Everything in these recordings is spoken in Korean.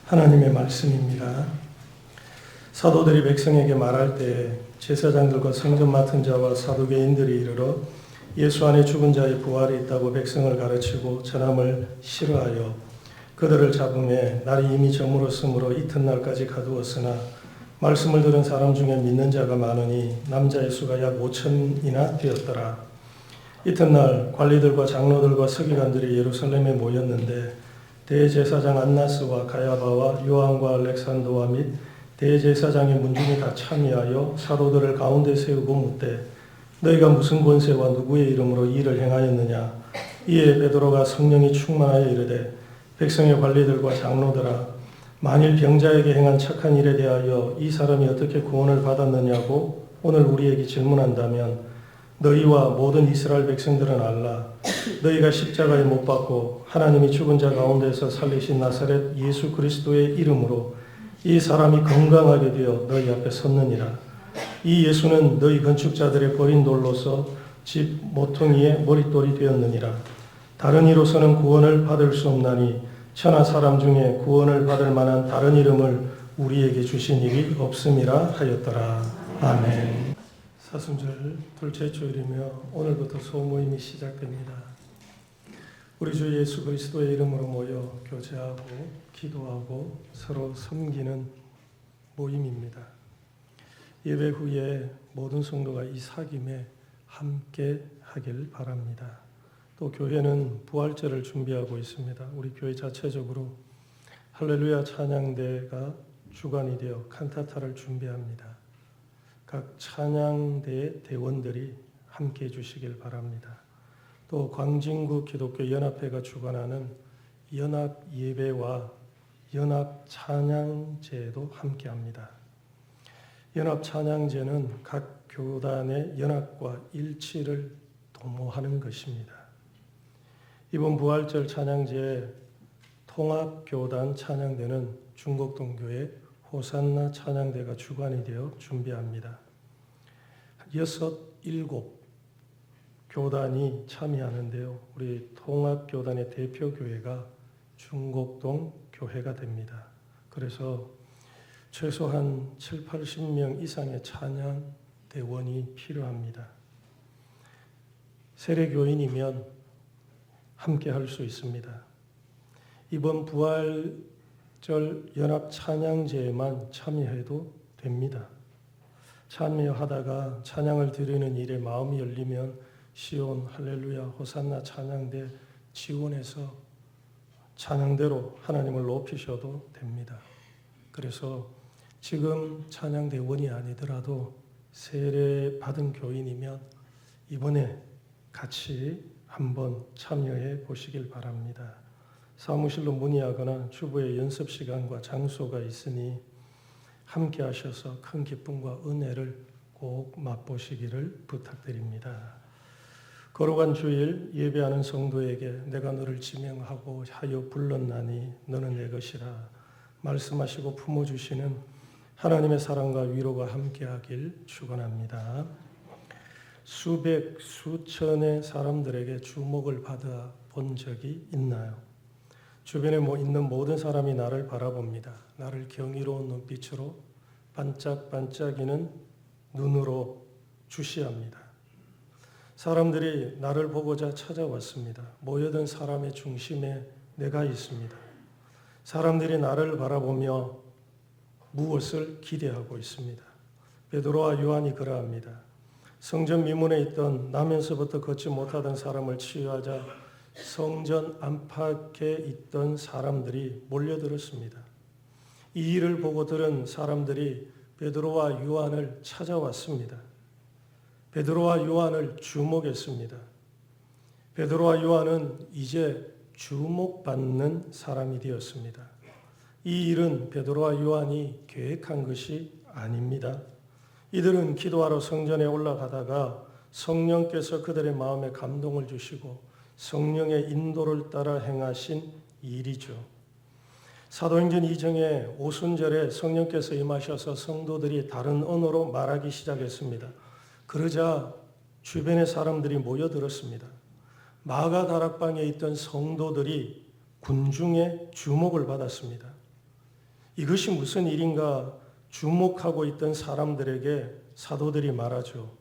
하나님의 말씀입니다. 사도들이 백성에게 말할 때 제사장들과 성전 맡은 자와 사두개인들이 이르러 예수 안에 죽은 자의 부활이 있다고 백성을 가르치고 전함을 싫어하여 그들을 잡음에 날이 이미 저물었으므로 이튿날까지 가두었으나 말씀을 들은 사람 중에 믿는 자가 많으니 남자의 수가 약 5천이나 되었더라. 이튿날 관리들과 장로들과 서기관들이 예루살렘에 모였는데 대제사장 안나스와 가야바와 요한과 알렉산더와 및 대제사장의 문중이 다 참여하여 사도들을 가운데 세우고 묻되 너희가 무슨 권세와 누구의 이름으로 이 일을 행하였느냐. 이에 베드로가 성령이 충만하여 이르되 백성의 관리들과 장로들아, 만일 병자에게 행한 착한 일에 대하여 이 사람이 어떻게 구원을 받았느냐고 오늘 우리에게 질문한다면 너희와 모든 이스라엘 백성들은 알라. 너희가 십자가에 못 박고 하나님이 죽은 자 가운데서 살리신 나사렛 예수 그리스도의 이름으로 이 사람이 건강하게 되어 너희 앞에 섰느니라. 이 예수는 너희 건축자들의 버린 돌로서 집 모퉁이의 머릿돌이 되었느니라. 다른 이로서는 구원을 받을 수 없나니 천하 사람 중에 구원을 받을 만한 다른 이름을 우리에게 주신 일이 없음이라 하였더라. 아멘. 사순절 둘째 주일이며 오늘부터 소모임이 시작됩니다. 우리 주 예수 그리스도의 이름으로 모여 교제하고 기도하고 서로 섬기는 모임입니다. 예배 후에 모든 성도가 이 사귐에 함께 하길 바랍니다. 또 교회는 부활절을 준비하고 있습니다. 우리 교회 자체적으로 할렐루야 찬양대가 주관이 되어 칸타타를 준비합니다. 각 찬양대 대원들이 함께 해주시길 바랍니다. 또 광진구 기독교 연합회가 주관하는 연합 예배와 연합 찬양제도 함께합니다. 연합 찬양제는 각 교단의 연합과 일치를 도모하는 것입니다. 이번 부활절 찬양제의 통합교단 찬양대는 중곡동교회 호산나 찬양대가 주관이 되어 준비합니다. 6, 7 교단이 참여하는데요. 우리 통합교단의 대표교회가 중곡동 교회가 됩니다. 그래서 최소한 7, 80명 이상의 찬양대원이 필요합니다. 세례교인이면 함께 할 수 있습니다. 이번 부활절 연합 찬양제에만 참여해도 됩니다. 참여하다가 찬양을 드리는 일에 마음이 열리면 시온, 할렐루야, 호산나 찬양대 지원해서 찬양대로 하나님을 높이셔도 됩니다. 그래서 지금 찬양대원이 아니더라도 세례 받은 교인이면 이번에 같이 한번 참여해 보시길 바랍니다. 사무실로 문의하거나 주부의 연습 시간과 장소가 있으니 함께 하셔서 큰 기쁨과 은혜를 꼭 맛보시기를 부탁드립니다. 거룩한 주일 예배하는 성도에게 내가 너를 지명하고 하여 불렀나니 너는 내 것이라 말씀하시고 품어주시는 하나님의 사랑과 위로가 함께하길 축원합니다. 수백, 수천의 사람들에게 주목을 받아 본 적이 있나요? 주변에 있는 모든 사람이 나를 바라봅니다. 나를 경이로운 눈빛으로 반짝반짝이는 눈으로 주시합니다. 사람들이 나를 보고자 찾아왔습니다. 모여든 사람의 중심에 내가 있습니다. 사람들이 나를 바라보며 무엇을 기대하고 있습니다. 베드로와 요한이 그러합니다. 성전 미문에 있던 나면서부터 걷지 못하던 사람을 치유하자 성전 안팎에 있던 사람들이 몰려들었습니다. 이 일을 보고 들은 사람들이 베드로와 요한을 찾아왔습니다. 베드로와 요한을 주목했습니다. 베드로와 요한은 이제 주목받는 사람이 되었습니다. 이 일은 베드로와 요한이 계획한 것이 아닙니다. 이들은 기도하러 성전에 올라가다가 성령께서 그들의 마음에 감동을 주시고 성령의 인도를 따라 행하신 일이죠. 사도행전 2장의 오순절에 성령께서 임하셔서 성도들이 다른 언어로 말하기 시작했습니다. 그러자 주변의 사람들이 모여들었습니다. 마가 다락방에 있던 성도들이 군중의 주목을 받았습니다. 이것이 무슨 일인가 주목하고 있던 사람들에게 사도들이 말하죠.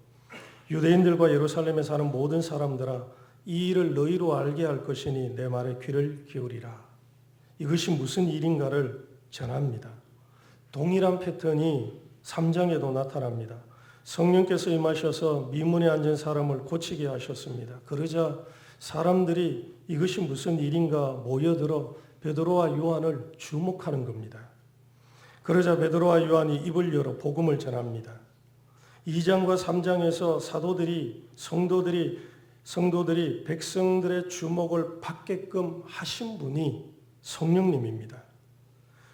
유대인들과 예루살렘에 사는 모든 사람들아, 이 일을 너희로 알게 할 것이니 내 말에 귀를 기울이라. 이것이 무슨 일인가를 전합니다. 동일한 패턴이 3장에도 나타납니다. 성령께서 임하셔서 미문에 앉은 사람을 고치게 하셨습니다. 그러자 사람들이 이것이 무슨 일인가 모여들어 베드로와 요한을 주목하는 겁니다. 그러자 베드로와 요한이 입을 열어 복음을 전합니다. 2장과 3장에서 성도들이 백성들의 주목을 받게끔 하신 분이 성령님입니다.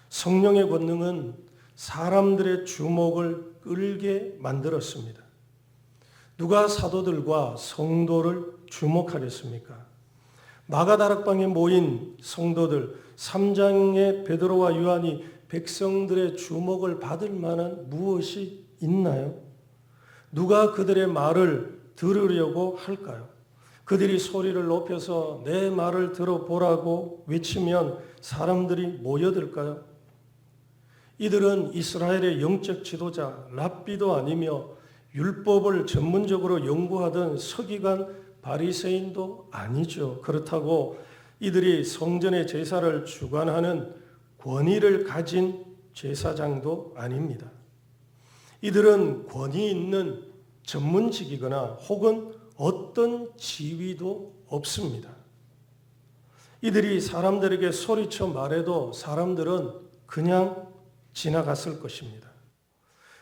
성령의 권능은 사람들의 주목을 끌게 만들었습니다. 누가 사도들과 성도를 주목하겠습니까? 마가다락방에 모인 성도들, 3장의 베드로와 요한이 백성들의 주목을 받을 만한 무엇이 있나요? 누가 그들의 말을 들으려고 할까요? 그들이 소리를 높여서 내 말을 들어보라고 외치면 사람들이 모여들까요? 이들은 이스라엘의 영적 지도자 랍비도 아니며 율법을 전문적으로 연구하던 서기관 바리새인도 아니죠. 그렇다고 이들이 성전의 제사를 주관하는 권위를 가진 제사장도 아닙니다. 이들은 권위 있는 전문직이거나 혹은 어떤 지위도 없습니다. 이들이 사람들에게 소리쳐 말해도 사람들은 그냥 지나갔을 것입니다.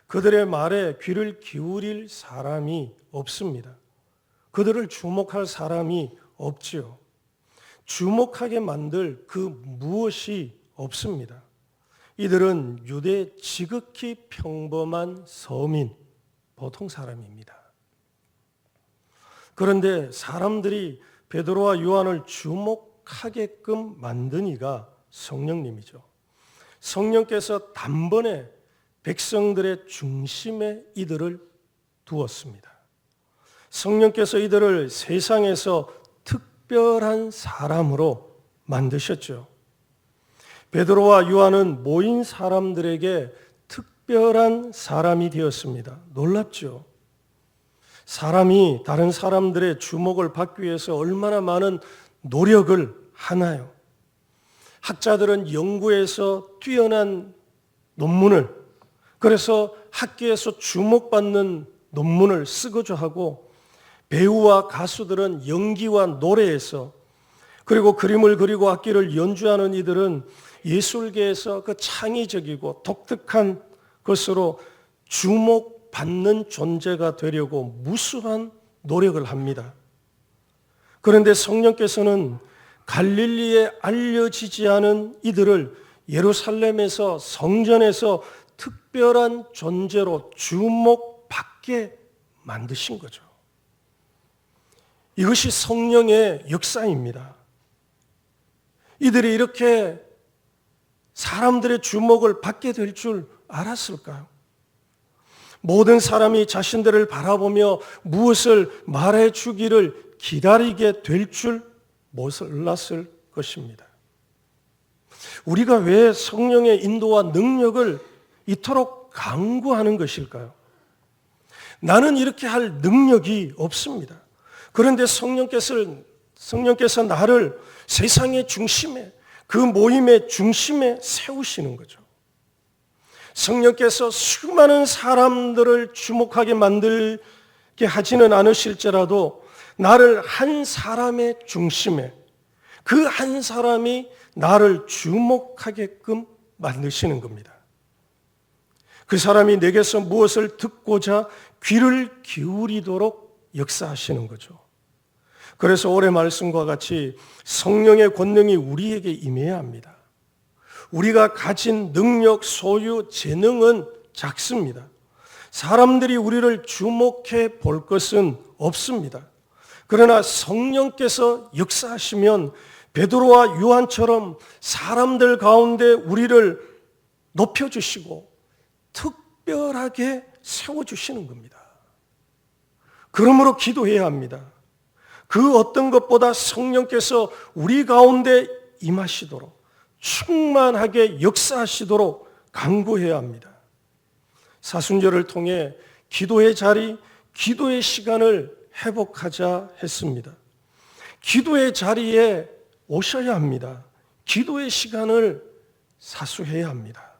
그들의 말에 귀를 기울일 사람이 없습니다. 그들을 주목할 사람이 없지요. 주목하게 만들 그 무엇이 없습니다. 이들은 유대 지극히 평범한 서민, 보통 사람입니다. 그런데 사람들이 베드로와 요한을 주목하게끔 만든 이가 성령님이죠. 성령께서 단번에 백성들의 중심에 이들을 두었습니다. 성령께서 이들을 세상에서 특별한 사람으로 만드셨죠. 베드로와 요한은 모인 사람들에게 특별한 사람이 되었습니다. 놀랍죠? 사람이 다른 사람들의 주목을 받기 위해서 얼마나 많은 노력을 하나요? 학자들은 연구에서 뛰어난 논문을, 그래서 학계에서 주목받는 논문을 쓰고자 하고, 배우와 가수들은 연기와 노래에서, 그리고 그림을 그리고 악기를 연주하는 이들은 예술계에서 그 창의적이고 독특한 것으로 주목받는 존재가 되려고 무수한 노력을 합니다. 그런데 성령께서는 갈릴리에 알려지지 않은 이들을 예루살렘에서 성전에서 특별한 존재로 주목받게 만드신 거죠. 이것이 성령의 역사입니다. 이들이 이렇게 사람들의 주목을 받게 될 줄 알았을까요? 모든 사람이 자신들을 바라보며 무엇을 말해 주기를 기다리게 될 줄 몰랐을 것입니다. 우리가 왜 성령의 인도와 능력을 이토록 강구하는 것일까요? 나는 이렇게 할 능력이 없습니다. 그런데 성령께서 나를 세상의 중심에, 그 모임의 중심에 세우시는 거죠. 성령께서 수많은 사람들을 주목하게 만들게 하지는 않으실지라도 나를 한 사람의 중심에, 그 한 사람이 나를 주목하게끔 만드시는 겁니다. 그 사람이 내게서 무엇을 듣고자 귀를 기울이도록 역사하시는 거죠. 그래서 올해 말씀과 같이 성령의 권능이 우리에게 임해야 합니다. 우리가 가진 능력, 소유, 재능은 작습니다. 사람들이 우리를 주목해 볼 것은 없습니다. 그러나 성령께서 역사하시면 베드로와 요한처럼 사람들 가운데 우리를 높여주시고 특별하게 세워주시는 겁니다. 그러므로 기도해야 합니다. 그 어떤 것보다 성령께서 우리 가운데 임하시도록, 충만하게 역사하시도록 강구해야 합니다. 사순절을 통해 기도의 자리, 기도의 시간을 회복하자 했습니다. 기도의 자리에 오셔야 합니다. 기도의 시간을 사수해야 합니다.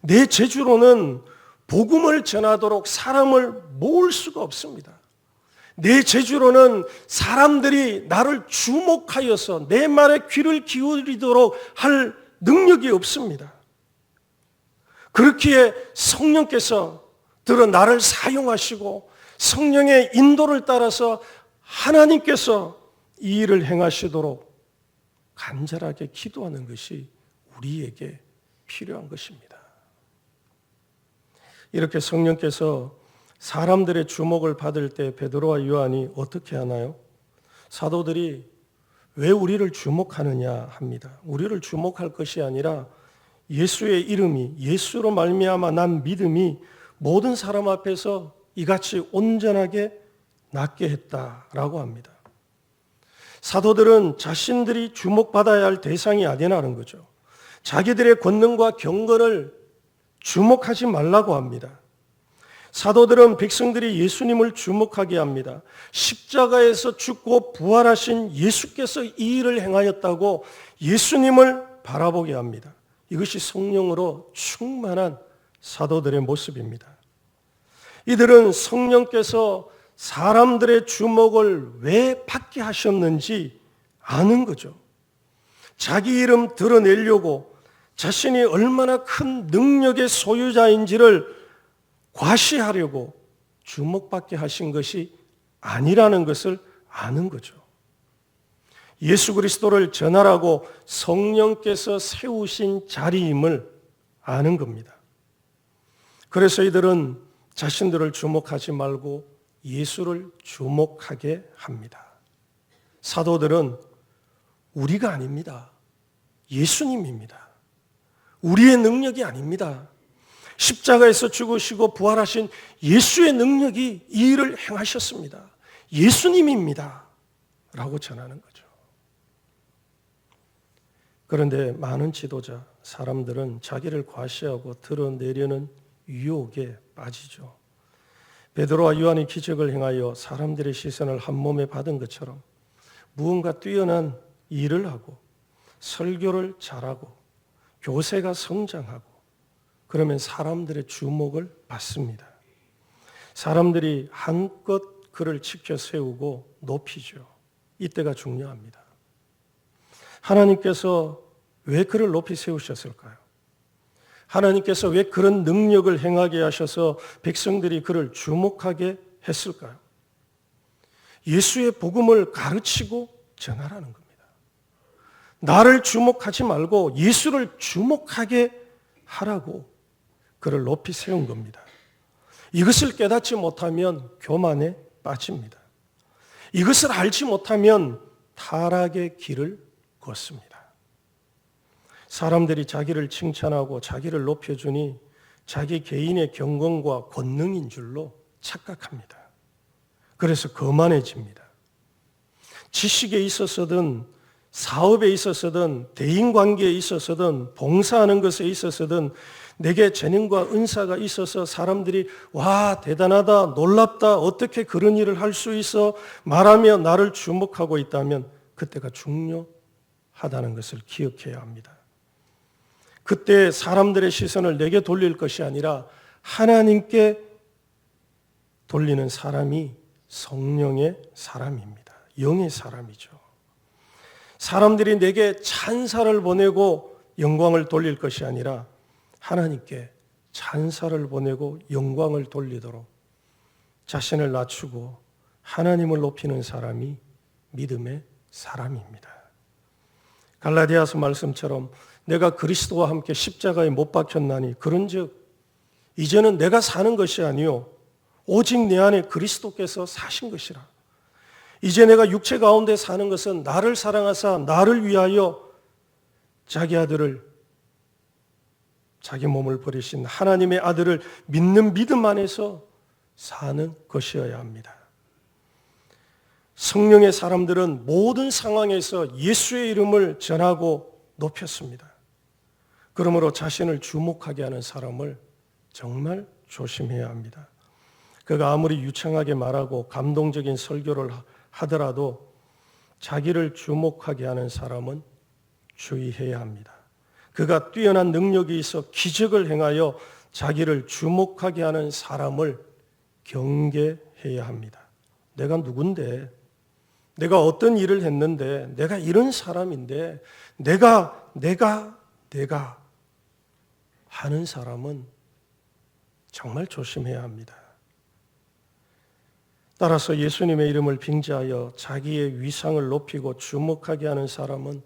내 재주로는 복음을 전하도록 사람을 모을 수가 없습니다. 내 재주로는 사람들이 나를 주목하여서 내 말에 귀를 기울이도록 할 능력이 없습니다. 그렇기에 성령께서 들어 나를 사용하시고 성령의 인도를 따라서 하나님께서 이 일을 행하시도록 간절하게 기도하는 것이 우리에게 필요한 것입니다. 이렇게 성령께서 사람들의 주목을 받을 때 베드로와 요한이 어떻게 하나요? 사도들이 왜 우리를 주목하느냐 합니다. 우리를 주목할 것이 아니라 예수의 이름이, 예수로 말미암아 난 믿음이 모든 사람 앞에서 이같이 온전하게 낫게 했다라고 합니다. 사도들은 자신들이 주목받아야 할 대상이 아니라는 거죠. 자기들의 권능과 경건을 주목하지 말라고 합니다. 사도들은 백성들이 예수님을 주목하게 합니다. 십자가에서 죽고 부활하신 예수께서 이 일을 행하였다고 예수님을 바라보게 합니다. 이것이 성령으로 충만한 사도들의 모습입니다. 이들은 성령께서 사람들의 주목을 왜 받게 하셨는지 아는 거죠. 자기 이름 드러내려고 자신이 얼마나 큰 능력의 소유자인지를 과시하려고 주목받게 하신 것이 아니라는 것을 아는 거죠. 예수 그리스도를 전하라고 성령께서 세우신 자리임을 아는 겁니다. 그래서 이들은 자신들을 주목하지 말고 예수를 주목하게 합니다. 사도들은 우리가 아닙니다. 예수님입니다. 우리의 능력이 아닙니다. 십자가에서 죽으시고 부활하신 예수의 능력이 이 일을 행하셨습니다. 예수님입니다. 라고 전하는 거죠. 그런데 많은 지도자, 사람들은 자기를 과시하고 드러내려는 유혹에 빠지죠. 베드로와 요한이 기적을 행하여 사람들의 시선을 한 몸에 받은 것처럼 무언가 뛰어난 일을 하고 설교를 잘하고 교세가 성장하고 그러면 사람들의 주목을 받습니다. 사람들이 한껏 그를 지켜 세우고 높이죠. 이때가 중요합니다. 하나님께서 왜 그를 높이 세우셨을까요? 하나님께서 왜 그런 능력을 행하게 하셔서 백성들이 그를 주목하게 했을까요? 예수의 복음을 가르치고 전하라는 겁니다. 나를 주목하지 말고 예수를 주목하게 하라고 그를 높이 세운 겁니다. 이것을 깨닫지 못하면 교만에 빠집니다. 이것을 알지 못하면 타락의 길을 걷습니다. 사람들이 자기를 칭찬하고 자기를 높여주니 자기 개인의 경건과 권능인 줄로 착각합니다. 그래서 거만해집니다. 지식에 있어서든 사업에 있어서든 대인관계에 있어서든 봉사하는 것에 있어서든 내게 재능과 은사가 있어서 사람들이 와 대단하다 놀랍다 어떻게 그런 일을 할 수 있어 말하며 나를 주목하고 있다면 그때가 중요하다는 것을 기억해야 합니다. 그때 사람들의 시선을 내게 돌릴 것이 아니라 하나님께 돌리는 사람이 성령의 사람입니다. 영의 사람이죠. 사람들이 내게 찬사를 보내고 영광을 돌릴 것이 아니라 하나님께 찬사를 보내고 영광을 돌리도록 자신을 낮추고 하나님을 높이는 사람이 믿음의 사람입니다. 갈라디아서 말씀처럼 내가 그리스도와 함께 십자가에 못 박혔나니 그런즉 이제는 내가 사는 것이 아니요 오직 내 안에 그리스도께서 사신 것이라. 이제 내가 육체 가운데 사는 것은 나를 사랑하사 나를 위하여 자기 아들을 자기 몸을 버리신 하나님의 아들을 믿는 믿음 안에서 사는 것이어야 합니다. 성령의 사람들은 모든 상황에서 예수의 이름을 전하고 높였습니다. 그러므로 자신을 주목하게 하는 사람을 정말 조심해야 합니다. 그가 아무리 유창하게 말하고 감동적인 설교를 하더라도 자기를 주목하게 하는 사람은 주의해야 합니다. 그가 뛰어난 능력이 있어 기적을 행하여 자기를 주목하게 하는 사람을 경계해야 합니다. 내가 누군데, 내가 어떤 일을 했는데, 내가 이런 사람인데, 내가 하는 사람은 정말 조심해야 합니다. 따라서 예수님의 이름을 빙자하여 자기의 위상을 높이고 주목하게 하는 사람은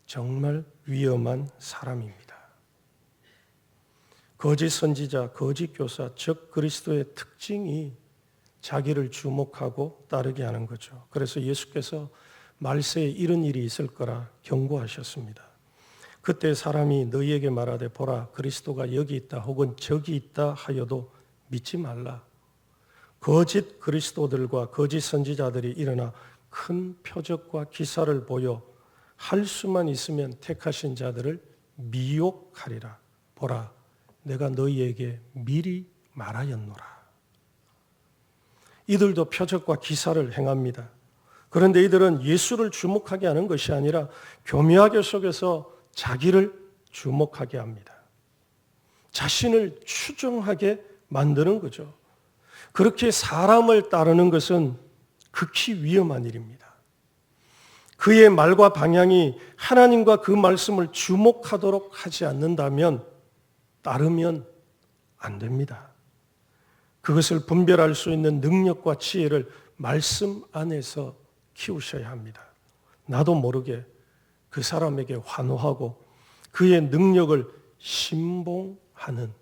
정말 위험한 사람입니다. 거짓 선지자, 거짓 교사, 즉 그리스도의 특징이 자기를 주목하고 따르게 하는 거죠. 그래서 예수께서 말세에 이런 일이 있을 거라 경고하셨습니다. 그때 사람이 너희에게 말하되 보라 그리스도가 여기 있다 혹은 저기 있다 하여도 믿지 말라. 거짓 그리스도들과 거짓 선지자들이 일어나 큰 표적과 기사를 보여 할 수만 있으면 택하신 자들을 미혹하리라. 보라 내가 너희에게 미리 말하였노라. 이들도 표적과 기사를 행합니다. 그런데 이들은 예수를 주목하게 하는 것이 아니라 교묘하게 속에서 자기를 주목하게 합니다. 자신을 추종하게 만드는 거죠. 그렇게 사람을 따르는 것은 극히 위험한 일입니다. 그의 말과 방향이 하나님과 그 말씀을 주목하도록 하지 않는다면 따르면 안 됩니다. 그것을 분별할 수 있는 능력과 지혜를 말씀 안에서 키우셔야 합니다. 나도 모르게 그 사람에게 환호하고 그의 능력을 신봉하는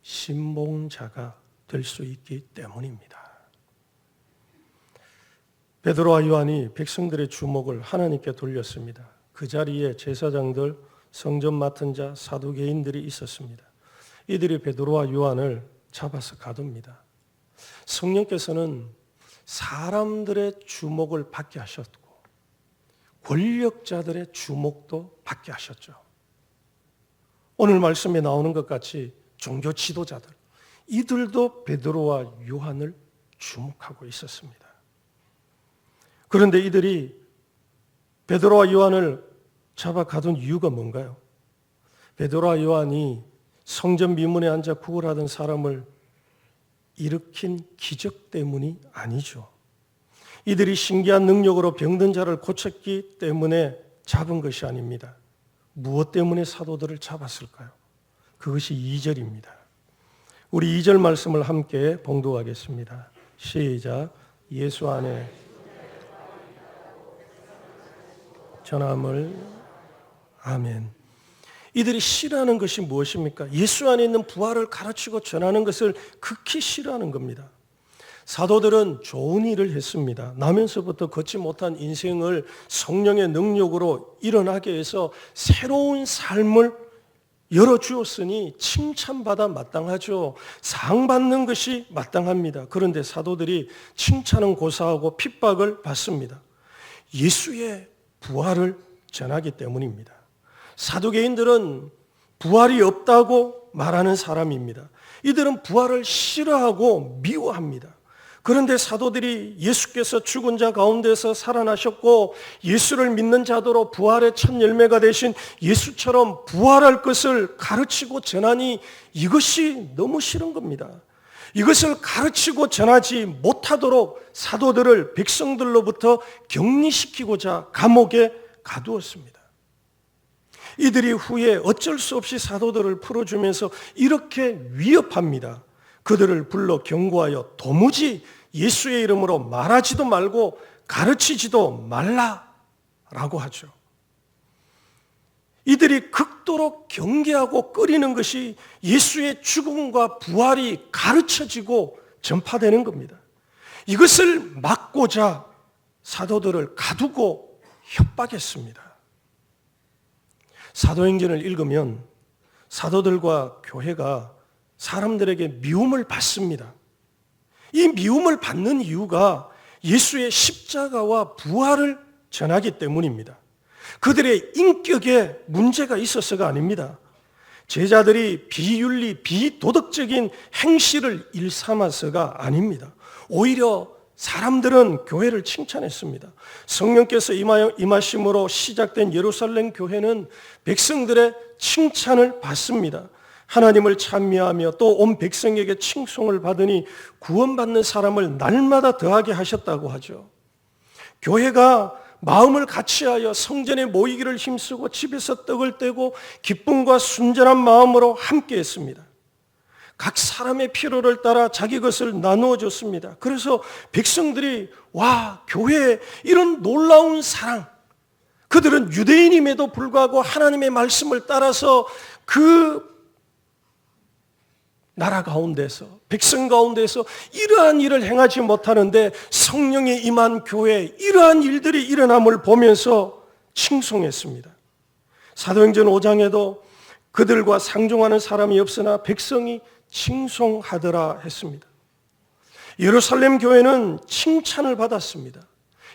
신봉자가 될 수 있기 때문입니다. 베드로와 요한이 백성들의 주목을 하나님께 돌렸습니다. 그 자리에 제사장들, 성전 맡은 자, 사두개인들이 있었습니다. 이들이 베드로와 요한을 잡아서 가둡니다. 성령께서는 사람들의 주목을 받게 하셨고 권력자들의 주목도 받게 하셨죠. 오늘 말씀에 나오는 것 같이 종교 지도자들, 이들도 베드로와 요한을 주목하고 있었습니다. 그런데 이들이 베드로와 요한을 잡아 가둔 이유가 뭔가요? 베드로와 요한이 성전 미문에 앉아 구걸하던 사람을 일으킨 기적 때문이 아니죠. 이들이 신기한 능력으로 병든 자를 고쳤기 때문에 잡은 것이 아닙니다. 무엇 때문에 사도들을 잡았을까요? 그것이 2절입니다. 우리 2절 말씀을 함께 봉독하겠습니다. 시작. 예수 안에 전함을 아멘. 이들이 싫어하는 것이 무엇입니까? 예수 안에 있는 부활을 가르치고 전하는 것을 극히 싫어하는 겁니다. 사도들은 좋은 일을 했습니다. 나면서부터 걷지 못한 인생을 성령의 능력으로 일어나게 해서 새로운 삶을 열어주었으니 칭찬받아 마땅하죠. 상받는 것이 마땅합니다. 그런데 사도들이 칭찬은 고사하고 핍박을 받습니다. 예수의 부활을 전하기 때문입니다. 사두개인들은 부활이 없다고 말하는 사람입니다. 이들은 부활을 싫어하고 미워합니다. 그런데 사도들이 예수께서 죽은 자 가운데서 살아나셨고 예수를 믿는 자도로 부활의 첫 열매가 되신 예수처럼 부활할 것을 가르치고 전하니 이것이 너무 싫은 겁니다. 이것을 가르치고 전하지 못하도록 사도들을 백성들로부터 격리시키고자 감옥에 가두었습니다. 이들이 후에 어쩔 수 없이 사도들을 풀어주면서 이렇게 위협합니다. 그들을 불러 경고하여 도무지 예수의 이름으로 말하지도 말고 가르치지도 말라라고 하죠. 이들이 극도로 경계하고 꺼리는 것이 예수의 죽음과 부활이 가르쳐지고 전파되는 겁니다. 이것을 막고자 사도들을 가두고 협박했습니다. 사도행전을 읽으면 사도들과 교회가 사람들에게 미움을 받습니다. 이 미움을 받는 이유가 예수의 십자가와 부활을 전하기 때문입니다. 그들의 인격에 문제가 있어서가 아닙니다. 제자들이 비윤리, 비도덕적인 행실을 일삼아서가 아닙니다. 오히려 사람들은 교회를 칭찬했습니다. 성령께서 임하심으로 시작된 예루살렘 교회는 백성들의 칭찬을 받습니다. 하나님을 찬미하며 또 온 백성에게 칭송을 받으니 구원받는 사람을 날마다 더하게 하셨다고 하죠. 교회가 마음을 같이하여 성전에 모이기를 힘쓰고 집에서 떡을 떼고 기쁨과 순전한 마음으로 함께했습니다. 각 사람의 필요를 따라 자기 것을 나누어 줬습니다. 그래서 백성들이 와, 교회에 이런 놀라운 사랑, 그들은 유대인임에도 불구하고 하나님의 말씀을 따라서 그 나라 가운데서, 백성 가운데서 이러한 일을 행하지 못하는데 성령이 임한 교회에 이러한 일들이 일어남을 보면서 칭송했습니다. 사도행전 5장에도 그들과 상종하는 사람이 없으나 백성이 칭송하더라 했습니다. 예루살렘 교회는 칭찬을 받았습니다.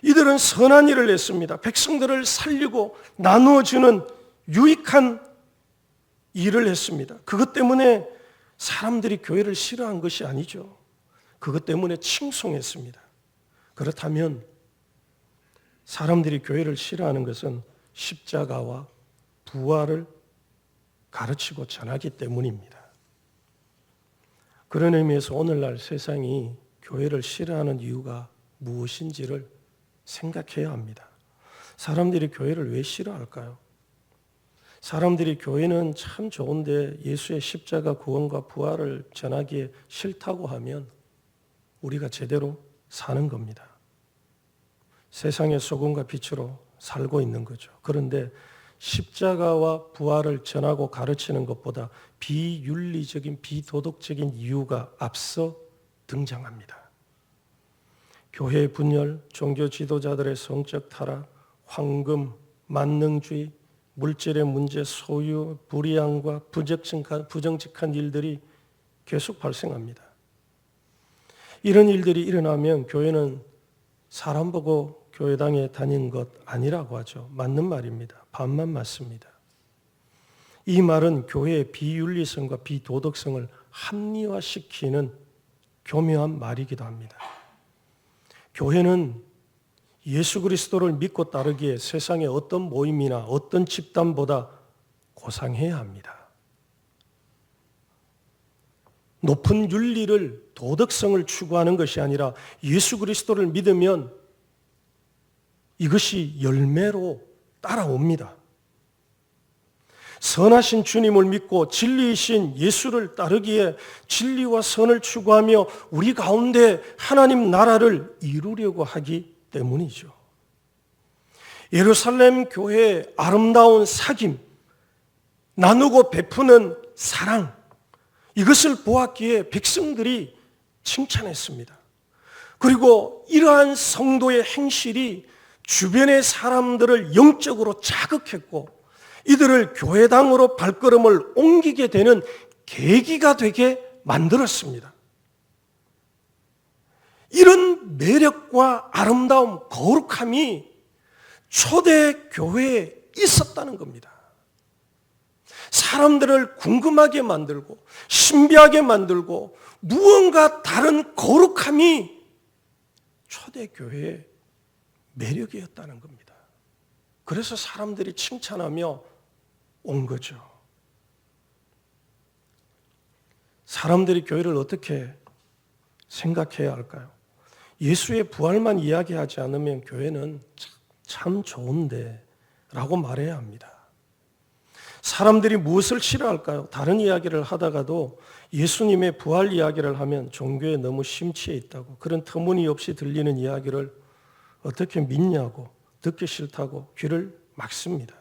이들은 선한 일을 했습니다. 백성들을 살리고 나누어주는 유익한 일을 했습니다. 그것 때문에 사람들이 교회를 싫어한 것이 아니죠. 그것 때문에 칭송했습니다. 그렇다면 사람들이 교회를 싫어하는 것은 십자가와 부활을 가르치고 전하기 때문입니다. 그런 의미에서 오늘날 세상이 교회를 싫어하는 이유가 무엇인지를 생각해야 합니다. 사람들이 교회를 왜 싫어할까요? 사람들이 교회는 참 좋은데 예수의 십자가 구원과 부활을 전하기에 싫다고 하면 우리가 제대로 사는 겁니다. 세상의 소금과 빛으로 살고 있는 거죠. 그런데 십자가와 부활을 전하고 가르치는 것보다 비윤리적인, 비도덕적인 이유가 앞서 등장합니다. 교회의 분열, 종교 지도자들의 성적 타락, 황금, 만능주의, 물질의 문제, 소유, 불이양과 부정직한 일들이 계속 발생합니다. 이런 일들이 일어나면 교회는 사람 보고 교회당에 다닌 것 아니라고 하죠. 맞는 말입니다. 반만 맞습니다. 이 말은 교회의 비윤리성과 비도덕성을 합리화시키는 교묘한 말이기도 합니다. 교회는 예수 그리스도를 믿고 따르기에 세상의 어떤 모임이나 어떤 집단보다 고상해야 합니다. 높은 윤리를, 도덕성을 추구하는 것이 아니라 예수 그리스도를 믿으면 이것이 열매로 따라옵니다. 선하신 주님을 믿고 진리이신 예수를 따르기에 진리와 선을 추구하며 우리 가운데 하나님 나라를 이루려고 하기 때문이죠. 예루살렘 교회의 아름다운 사귐, 나누고 베푸는 사랑, 이것을 보았기에 백성들이 칭찬했습니다. 그리고 이러한 성도의 행실이 주변의 사람들을 영적으로 자극했고 이들을 교회당으로 발걸음을 옮기게 되는 계기가 되게 만들었습니다. 이런 매력과 아름다움, 거룩함이 초대 교회에 있었다는 겁니다. 사람들을 궁금하게 만들고 신비하게 만들고 무언가 다른 거룩함이 초대 교회의 매력이었다는 겁니다. 그래서 사람들이 칭찬하며 온 거죠. 사람들이 교회를 어떻게 생각해야 할까요? 예수의 부활만 이야기하지 않으면 교회는 참 좋은데 라고 말해야 합니다. 사람들이 무엇을 싫어할까요? 다른 이야기를 하다가도 예수님의 부활 이야기를 하면 종교에 너무 심취해 있다고, 그런 터무니없이 들리는 이야기를 어떻게 믿냐고, 듣기 싫다고 귀를 막습니다.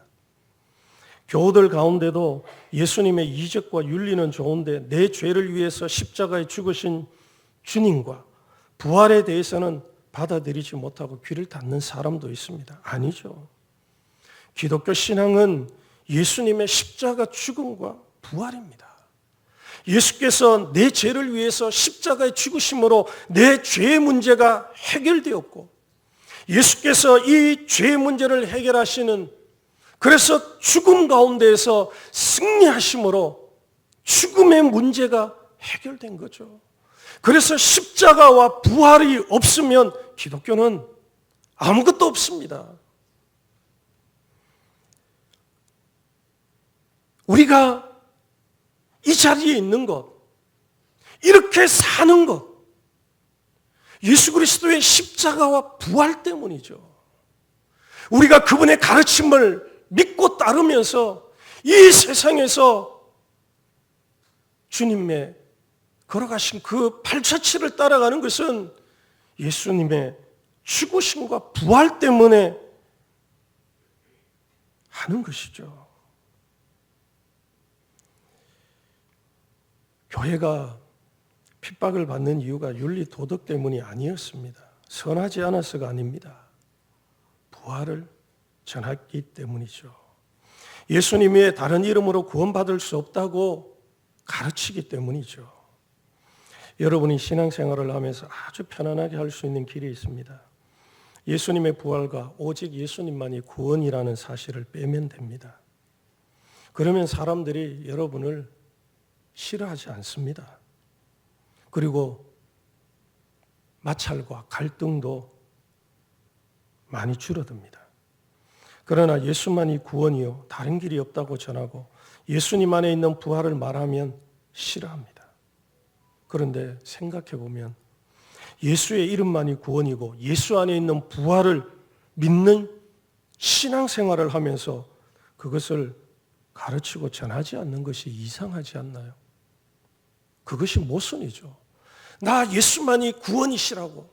교우들 가운데도 예수님의 이적과 윤리는 좋은데 내 죄를 위해서 십자가에 죽으신 주님과 부활에 대해서는 받아들이지 못하고 귀를 닫는 사람도 있습니다. 아니죠. 기독교 신앙은 예수님의 십자가 죽음과 부활입니다. 예수께서 내 죄를 위해서 십자가에 죽으심으로 내 죄의 문제가 해결되었고 예수께서 이 죄의 문제를 해결하시는 그래서 죽음 가운데에서 승리하심으로 죽음의 문제가 해결된 거죠. 그래서 십자가와 부활이 없으면 기독교는 아무것도 없습니다. 우리가 이 자리에 있는 것, 이렇게 사는 것, 예수 그리스도의 십자가와 부활 때문이죠. 우리가 그분의 가르침을 믿고 따르면서 이 세상에서 주님의 걸어가신 그 발자취를 따라가는 것은 예수님의 죽으심과 부활 때문에 하는 것이죠. 교회가 핍박을 받는 이유가 윤리 도덕 때문이 아니었습니다. 선하지 않아서가 아닙니다. 부활을 전했기 때문이죠. 예수님의 다른 이름으로 구원받을 수 없다고 가르치기 때문이죠. 여러분이 신앙생활을 하면서 아주 편안하게 할 수 있는 길이 있습니다. 예수님의 부활과 오직 예수님만이 구원이라는 사실을 빼면 됩니다. 그러면 사람들이 여러분을 싫어하지 않습니다. 그리고 마찰과 갈등도 많이 줄어듭니다. 그러나 예수만이 구원이요 다른 길이 없다고 전하고 예수님 안에 있는 부활을 말하면 싫어합니다. 그런데 생각해 보면 예수의 이름만이 구원이고 예수 안에 있는 부활을 믿는 신앙생활을 하면서 그것을 가르치고 전하지 않는 것이 이상하지 않나요? 그것이 모순이죠. 나 예수만이 구원이시라고,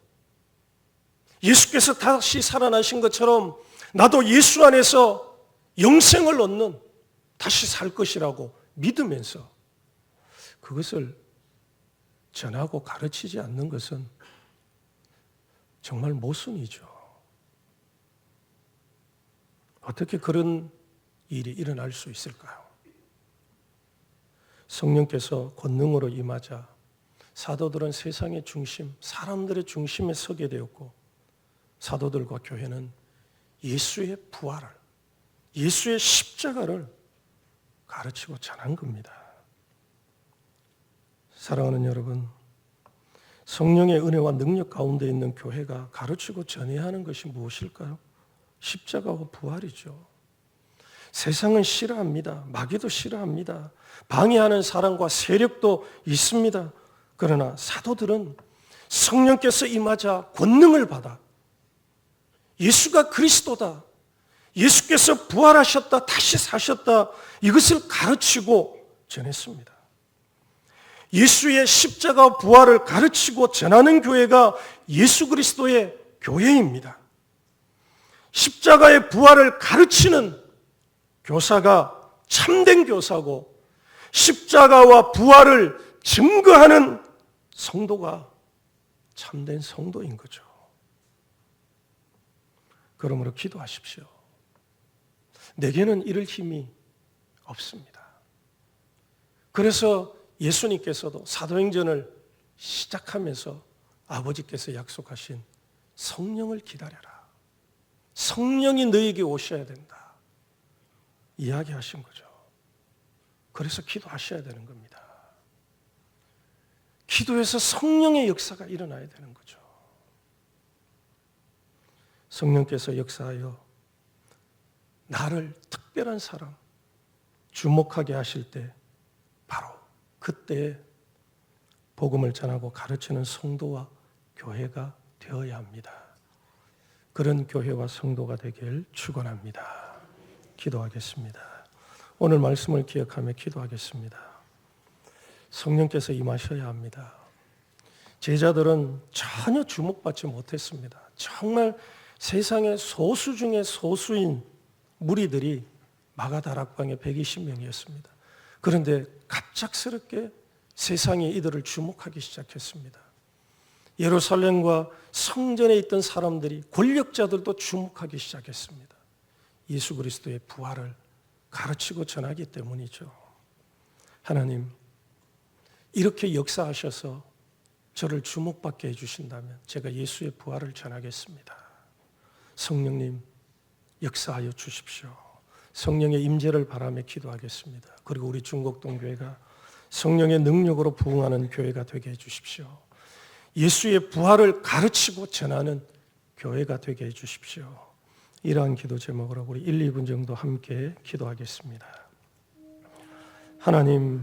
예수께서 다시 살아나신 것처럼 나도 예수 안에서 영생을 얻는, 다시 살 것이라고 믿으면서 그것을 전하고 가르치지 않는 것은 정말 모순이죠. 어떻게 그런 일이 일어날 수 있을까요? 성령께서 권능으로 임하자 사도들은 세상의 중심, 사람들의 중심에 서게 되었고 사도들과 교회는 예수의 부활을, 예수의 십자가를 가르치고 전한 겁니다. 사랑하는 여러분, 성령의 은혜와 능력 가운데 있는 교회가 가르치고 전해야 하는 것이 무엇일까요? 십자가와 부활이죠. 세상은 싫어합니다. 마귀도 싫어합니다. 방해하는 사람과 세력도 있습니다. 그러나 사도들은 성령께서 임하자 권능을 받아 예수가 그리스도다, 예수께서 부활하셨다, 다시 사셨다, 이것을 가르치고 전했습니다. 예수의 십자가 부활을 가르치고 전하는 교회가 예수 그리스도의 교회입니다. 십자가의 부활을 가르치는 교사가 참된 교사고 십자가와 부활을 증거하는 성도가 참된 성도인 거죠. 그러므로 기도하십시오. 내게는 이럴 힘이 없습니다. 그래서 예수님께서도 사도행전을 시작하면서 아버지께서 약속하신 성령을 기다려라, 성령이 너에게 오셔야 된다 이야기하신 거죠. 그래서 기도하셔야 되는 겁니다. 기도에서 성령의 역사가 일어나야 되는 거죠. 성령께서 역사하여 나를 특별한 사람, 주목하게 하실 때 바로 그때 복음을 전하고 가르치는 성도와 교회가 되어야 합니다. 그런 교회와 성도가 되길 축원합니다. 기도하겠습니다. 오늘 말씀을 기억하며 기도하겠습니다. 성령께서 임하셔야 합니다. 제자들은 전혀 주목받지 못했습니다. 정말 세상의 소수 중에 소수인 무리들이 마가다락방에 120명이었습니다. 그런데 갑작스럽게 세상이 이들을 주목하기 시작했습니다. 예루살렘과 성전에 있던 사람들이, 권력자들도 주목하기 시작했습니다. 예수 그리스도의 부활을 가르치고 전하기 때문이죠. 하나님, 이렇게 역사하셔서 저를 주목받게 해주신다면 제가 예수의 부활을 전하겠습니다. 성령님, 역사하여 주십시오. 성령의 임재를 바라며 기도하겠습니다. 그리고 우리 중곡동교회가 성령의 능력으로 부흥하는 교회가 되게 해주십시오. 예수의 부활을 가르치고 전하는 교회가 되게 해주십시오. 이러한 기도 제목으로 우리 1, 2분 정도 함께 기도하겠습니다. 하나님,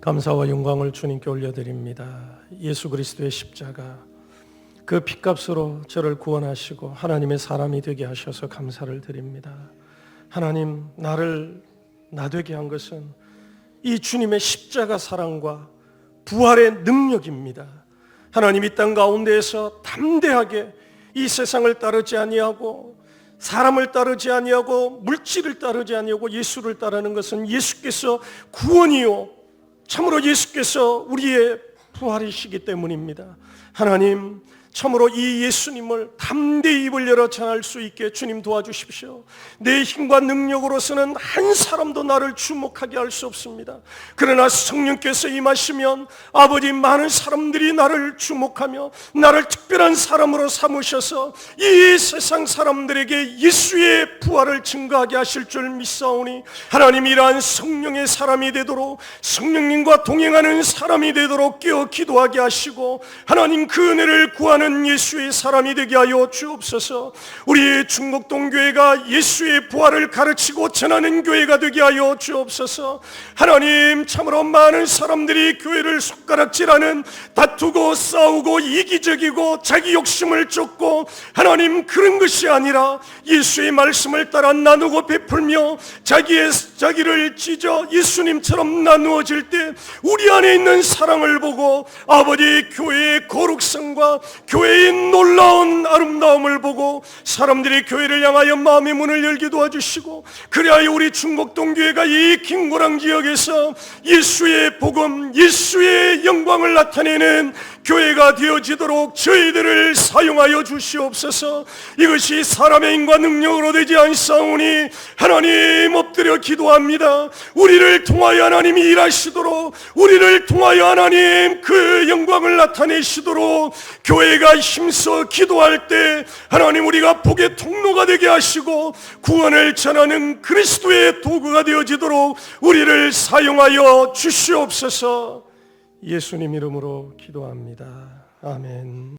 감사와 영광을 주님께 올려드립니다. 예수 그리스도의 십자가, 그 핏값으로 저를 구원하시고 하나님의 사람이 되게 하셔서 감사를 드립니다. 하나님, 나를 나되게 한 것은 이 주님의 십자가 사랑과 부활의 능력입니다. 하나님, 이 땅 가운데에서 담대하게 이 세상을 따르지 아니하고 사람을 따르지 아니하고 물질을 따르지 아니하고 예수를 따르는 것은 예수께서 구원이요 참으로 예수께서 우리의 부활이시기 때문입니다. 하나님, 참으로 이 예수님을 담대히 입을 열어 전할 수 있게 주님 도와주십시오. 내 힘과 능력으로서는 한 사람도 나를 주목하게 할 수 없습니다. 그러나 성령께서 임하시면 아버지, 많은 사람들이 나를 주목하며 나를 특별한 사람으로 삼으셔서 이 세상 사람들에게 예수의 부활을 증거하게 하실 줄 믿사오니, 하나님, 이러한 성령의 사람이 되도록, 성령님과 동행하는 사람이 되도록 깨어 기도하게 하시고, 하나님, 그 은혜를 구하는 예수의 사람이 되게 하여 주옵소서. 우리 중곡동교회가 예수의 부활을 가르치고 전하는 교회가 되게 하여 주옵소서. 하나님, 참으로 많은 사람들이 교회를 손가락질하는, 다투고 싸우고 이기적이고 자기 욕심을 쫓고, 하나님, 그런 것이 아니라 예수의 말씀을 따라 나누고 베풀며 자기를 찢어 예수님처럼 나누어질 때 우리 안에 있는 사랑을 보고 아버지, 교회의 거룩성과 교회의 놀라운 아름다움을 보고 사람들이 교회를 향하여 마음의 문을 열게 도와주시고, 그리하여 우리 중곡동교회가 이 김고랑 지역에서 예수의 복음, 예수의 영광을 나타내는 교회가 되어지도록 저희들을 사용하여 주시옵소서. 이것이 사람의 힘과 능력으로 되지 않사오니 하나님, 엎드려 기도합니다. 우리를 통하여 하나님이 일하시도록, 우리를 통하여 하나님 그 영광을 나타내시도록 교회가 힘써 기도할 때 하나님, 우리가 복의 통로가 되게 하시고 구원을 전하는 그리스도의 도구가 되어지도록 우리를 사용하여 주시옵소서. 예수님 이름으로 기도합니다. 아멘.